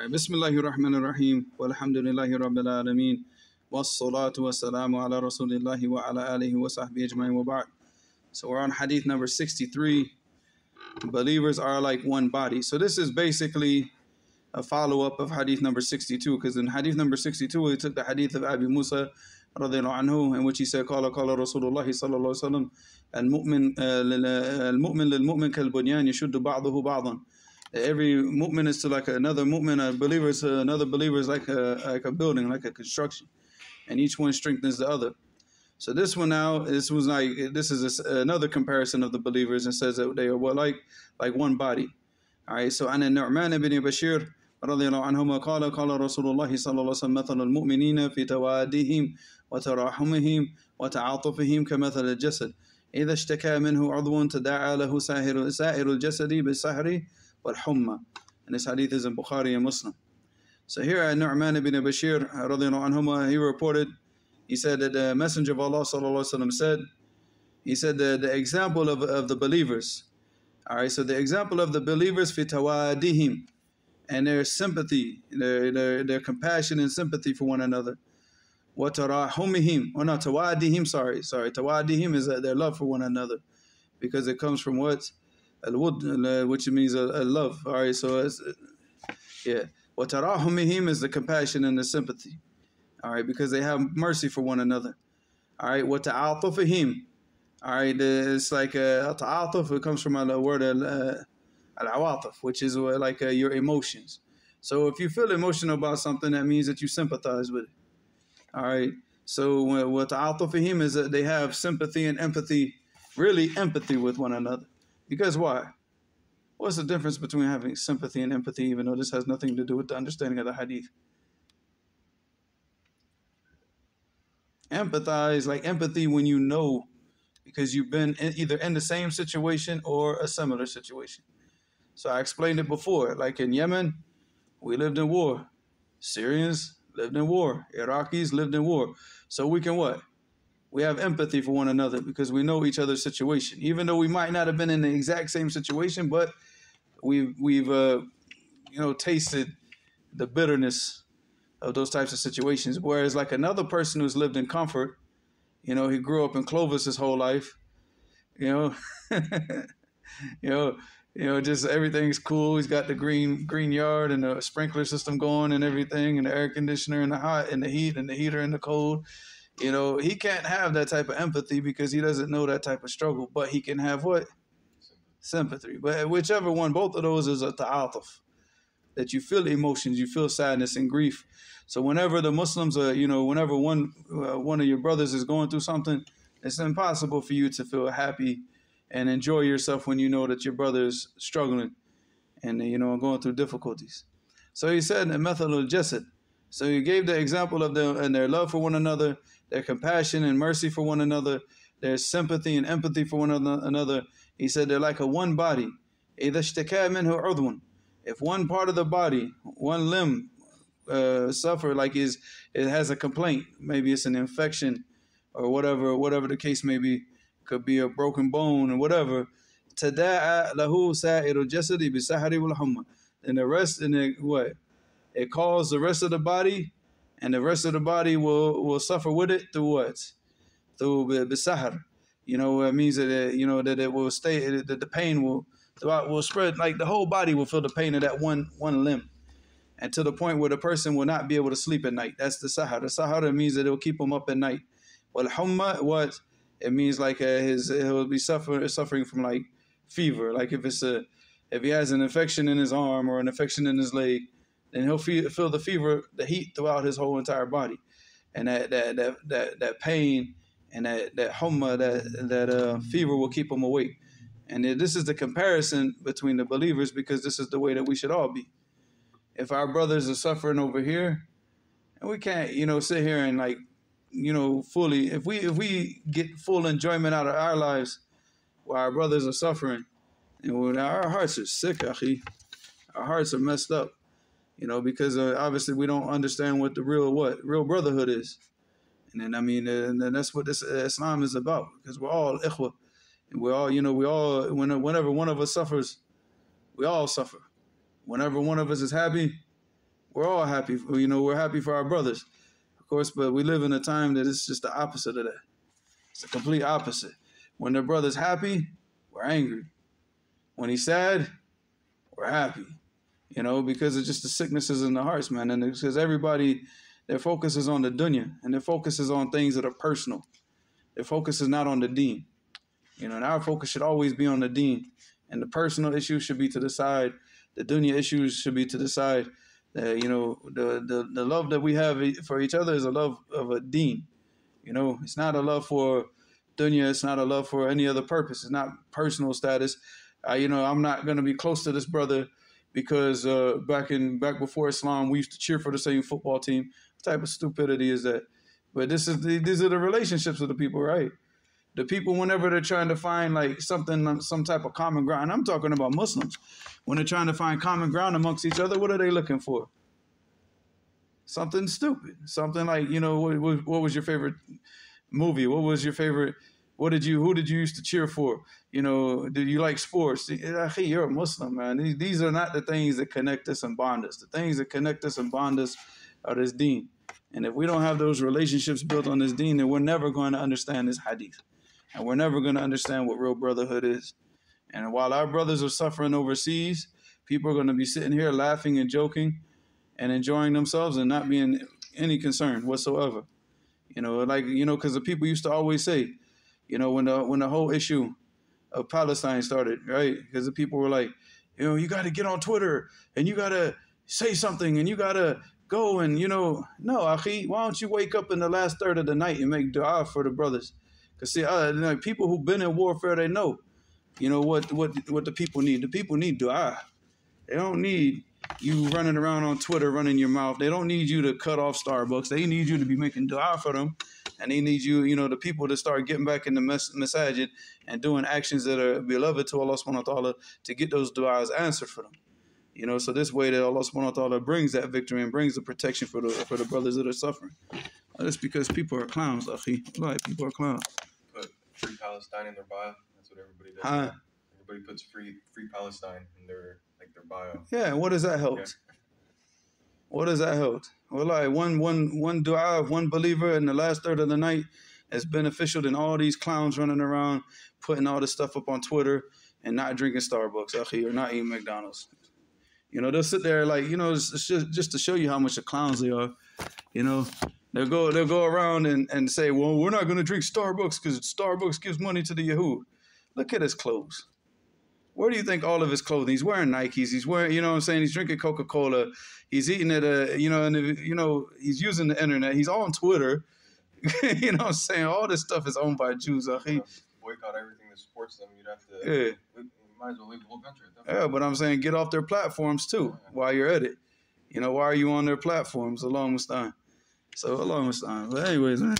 Bismillahir Rahmanir Rahim. Walhamdulillahi Rabbil Alameen. Wassalatu wassalamu ala Rasulillahi wa ala alihi wa sahbihi ajma'in wa ba'd. So we're on Hadith number 63. Believers are like one body. So this is basically a follow-up of Hadith number 62, because in Hadith number 62 we took the Hadith of Abi Musa radiallahu anhu, in which he said, Qala Rasulullah sallallahu alaihi wasallam, al-mu'min lil-mu'min kal-bunyan yashuddu ba'dahu ba'dan. Every mu'min is to like another mu'min, a believer is to another believer is like a building, like a construction, and each one strengthens the other. So this one now, this is another comparison of the believers, and says that they are like one body. All right. So an Nu'man ibn Bashir radiyallahu anhuma qala Rasulullah sallallahu alaihi wasallam mathalu al-mu'minina fi tawadihim wa tarahumihim wa ta'atufihim kamathal al-jasad idha ishtaka minhu 'udwun tada'a lahu sa'iru al-jasadi bis-sahri wal-humma. And this hadith is in Bukhari and Muslim. So here at Nu'man ibn Bashir radiyallahu anhuma, he reported, he said that the Messenger of Allah sallallahu alaihi wasallam said, he said the example of the believers. All right, so the example of the believers fi tawadihim, and their sympathy, their compassion and sympathy for one another. Wa tarahumihim, or not tawadihim, sorry, tawadihim is their love for one another, because it comes from what? Al-wud, which means a love. All right, so it's, yeah. Wa tarahumihim is the compassion and the sympathy. All right, because they have mercy for one another. All right, wa ta'atufihim. All right, it's like ta'atuf, it comes from the word al-awatuf, which is like your emotions. So if you feel emotional about something, that means that you sympathize with it. All right, so what ta'atufihim is that they have sympathy and empathy, really empathy with one another. Because why? What's the difference between having sympathy and empathy, even though this has nothing to do with the understanding of the hadith? Empathize, like empathy when you know, because you've been either in the same situation or a similar situation. So I explained it before, like in Yemen, we lived in war. Syrians lived in war. Iraqis lived in war. So we can what? We have empathy for one another because we know each other's situation. Even though we might not have been in the exact same situation, but we've tasted the bitterness of those types of situations. Whereas like another person who's lived in comfort, he grew up in Clovis his whole life, just everything's cool. He's got the green yard and the sprinkler system going and everything, and the air conditioner and the hot and the heat and the heater and the cold. He can't have that type of empathy because he doesn't know that type of struggle, but he can have what? Sympathy. But whichever one, both of those is a ta'atuf, that you feel emotions, you feel sadness and grief. So whenever the Muslims are, whenever one of your brothers is going through something, it's impossible for you to feel happy and enjoy yourself when you know that your brother is struggling and, going through difficulties. So he said, mathalul jasad. So he gave the example of their love for one another, their compassion and mercy for one another, their sympathy and empathy for one another. He said they're like a one body. إِذَا اشْتَكَى مِنْهُ عُضْوٌ. If one part of the body, one limb suffer, like it has a complaint, maybe it's an infection or whatever the case may be, could be a broken bone or whatever, تَدَاعَ لَهُ سَائِرُ الْجَسَدِ بِالسَّحْرِ وَالْحُمَّةِ. And the rest, what? It calls the rest of the body, and the rest of the body will suffer with it through what? Through bisahar. It means that that it will stay, that the pain will spread, like the whole body will feel the pain of that one limb, and to the point where the person will not be able to sleep at night. That's the sahar. The sahar means that it will keep him up at night. Well, humma, what? It means like he'll be suffering from like fever. Like if he has an infection in his arm or an infection in his leg, then he'll feel the fever, the heat throughout his whole entire body, and that pain and that humma, that fever will keep him awake. And this is the comparison between the believers, because this is the way that we should all be. If our brothers are suffering over here, and we can't, sit here and like, fully, if we get full enjoyment out of our lives while our brothers are suffering, and when our hearts are sick, akhi, our hearts are messed up. Because obviously we don't understand what the real brotherhood is. And then, and that's what this Islam is about, because we're all ikhwa. And we're all, whenever one of us suffers, we all suffer. Whenever one of us is happy, We're all happy. You know, we're happy for our brothers, of course, but we live in a time that it's just the opposite of that. It's the complete opposite. When the brother's happy, we're angry. When he's sad, we're happy. You know, because it's just the sicknesses in the hearts, man. And because everybody, their focus is on the dunya, and their focus is on things that are personal. Their focus is not on the deen. You know, and our focus should always be on the deen. And the personal issues should be to the side. The dunya issues should be to the side. You know, the love that we have for each other is a love of a deen. You know, it's not a love for dunya. It's not a love for any other purpose. It's not personal status. You know, I'm not going to be close to this brother because back before Islam, we used to cheer for the same football team. What type of stupidity is that? But these are the relationships of the people, right? The people, whenever they're trying to find like something, some type of common ground, and I'm talking about Muslims, when they're trying to find common ground amongst each other, what are they looking for? Something stupid. Something like, you know, what was your favorite movie? What was your favorite, who did you used to cheer for? You know, do you like sports? You're a Muslim, man. These are not the things that connect us and bond us. The things that connect us and bond us are this deen. And if we don't have those relationships built on this deen, then we're never going to understand this hadith. And we're never going to understand what real brotherhood is. And while our brothers are suffering overseas, people are going to be sitting here laughing and joking and enjoying themselves and not being any concern whatsoever. You know, like, you know, because the people used to always say, you know, when the whole issue of Palestine started, right? Because the people were like, you know, you got to get on Twitter and you got to say something and you got to go and, you know, no, Akhi, why don't you wake up in the last third of the night and make dua for the brothers? Because see, like people who've been in warfare, they know, you know, what the people need. The people need dua. They don't need you running around on Twitter, running your mouth. They don't need you to cut off Starbucks. They need you to be making dua for them. And they need you, you know, the people to start getting back in the masjid and doing actions that are beloved to Allah subhanahu wa ta'ala to get those du'as answered for them. You know, so this way that Allah subhanahu wa ta'ala brings that victory and brings the protection for the brothers that are suffering. That's because people are clowns, akhi. Like, people are clowns. Put free Palestine in their bio. That's what everybody does. Everybody puts free Palestine in their bio. Yeah, what does that help? Yeah. What does that help? Well, like one dua of one believer in the last third of the night is beneficial than all these clowns running around putting all this stuff up on Twitter and not drinking Starbucks, akhi, or not eating McDonald's. You know, they'll sit there like, you know, it's just to show you how much the clowns they are. You know, they'll go around and say, well, we're not going to drink Starbucks because Starbucks gives money to the Yahoo. Look at his clothes. Where do you think all of his clothing? He's wearing Nikes. He's wearing, you know what I'm saying? He's drinking Coca-Cola. He's eating at you know, and, you know, he's using the internet. He's on Twitter. You know what I'm saying? All this stuff is owned by Jews. Boycott everything that supports them. You'd have to, you might as well leave the whole country. Yeah, but I'm saying get off their platforms too while you're at it. You know, why are you on their platforms? Allahu musta'an. So, Allahu musta'an. But anyways, man.